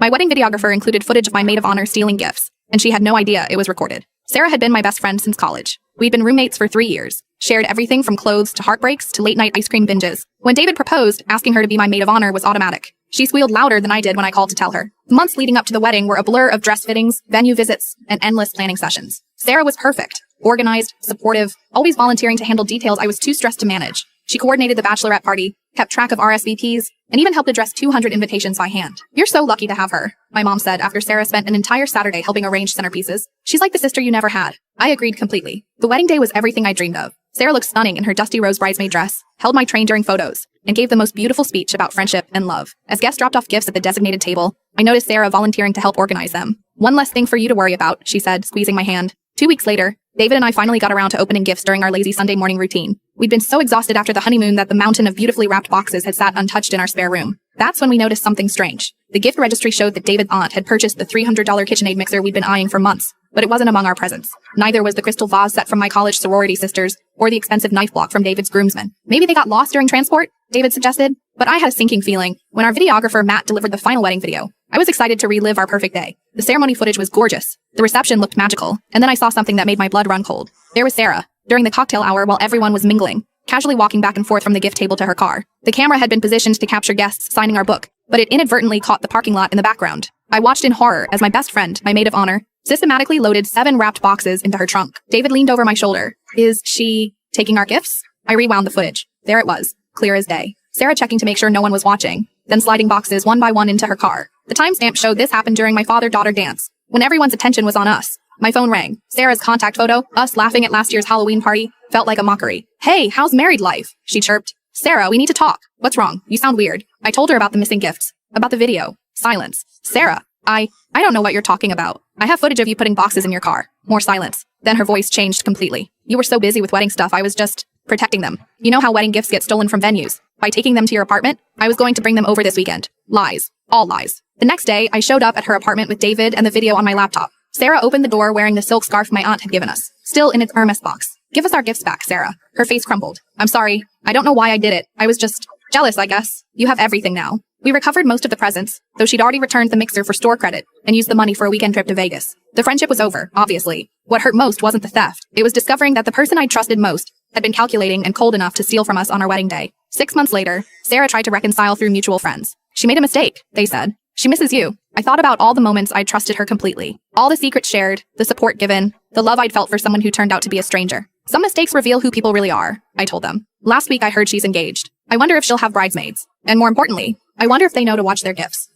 My wedding videographer included footage of my maid of honor stealing gifts, and she had no idea it was recorded. Sarah had been my best friend since college. We'd been roommates for 3 years, shared everything from clothes to heartbreaks to late-night ice cream binges. When David proposed, asking her to be my maid of honor was automatic. She squealed louder than I did when I called to tell her. The months leading up to the wedding were a blur of dress fittings, venue visits, and endless planning sessions. Sarah was perfect, organized, supportive, always volunteering to handle details I was too stressed to manage. She coordinated the bachelorette party, kept track of RSVPs, and even helped address 200 invitations by hand. "You're so lucky to have her," my mom said after Sarah spent an entire Saturday helping arrange centerpieces. "She's like the sister you never had." I agreed completely. The wedding day was everything I dreamed of. Sarah looked stunning in her dusty rose bridesmaid dress, held my train during photos, and gave the most beautiful speech about friendship and love. As guests dropped off gifts at the designated table, I noticed Sarah volunteering to help organize them. "One less thing for you to worry about," she said, squeezing my hand. 2 weeks later, David and I finally got around to opening gifts during our lazy Sunday morning routine. We'd been so exhausted after the honeymoon that the mountain of beautifully wrapped boxes had sat untouched in our spare room. That's when we noticed something strange. The gift registry showed that David's aunt had purchased the $300 KitchenAid mixer we'd been eyeing for months, but it wasn't among our presents. Neither was the crystal vase set from my college sorority sisters, or the expensive knife block from David's groomsmen. Maybe they got lost during transport, David suggested, but I had a sinking feeling. When our videographer Matt delivered the final wedding video, I was excited to relive our perfect day. The ceremony footage was gorgeous. The reception looked magical, and then I saw something that made my blood run cold. There was Sarah, during the cocktail hour while everyone was mingling, casually walking back and forth from the gift table to her car. The camera had been positioned to capture guests signing our book, but it inadvertently caught the parking lot in the background. I watched in horror as my best friend, my maid of honor, systematically loaded 7 wrapped boxes into her trunk. David leaned over my shoulder. "Is she taking our gifts?" I rewound the footage. There it was, clear as day. Sarah checking to make sure no one was watching, then sliding boxes one by one into her car. The timestamp showed this happened during my father-daughter dance, when everyone's attention was on us. My phone rang. Sarah's contact photo, us laughing at last year's Halloween party, felt like a mockery. "Hey, how's married life?" she chirped. "Sarah, we need to talk." "What's wrong? You sound weird." I told her about the missing gifts, about the video. Silence. "Sarah, I don't know what you're talking about. I have footage of you putting boxes in your car." More silence. Then her voice changed completely. "You were so busy with wedding stuff, I was just protecting them. You know how wedding gifts get stolen from venues? By taking them to your apartment? I was going to bring them over this weekend." Lies. All lies. The next day, I showed up at her apartment with David and the video on my laptop. Sarah opened the door wearing the silk scarf my aunt had given us, still in its Hermes box. "Give us our gifts back, Sarah." Her face crumbled. "I'm sorry. I don't know why I did it. I was just jealous, I guess. You have everything now." We recovered most of the presents, though she'd already returned the mixer for store credit and used the money for a weekend trip to Vegas. The friendship was over, obviously. What hurt most wasn't the theft. It was discovering that the person I'd trusted most had been calculating and cold enough to steal from us on our wedding day. 6 months later, Sarah tried to reconcile through mutual friends. "She made a mistake," they said. "She misses you." I thought about all the moments I'd trusted her completely. All the secrets shared, the support given, the love I'd felt for someone who turned out to be a stranger. "Some mistakes reveal who people really are," I told them. "Last week I heard she's engaged. I wonder if she'll have bridesmaids. And more importantly, I wonder if they know to watch their gifts."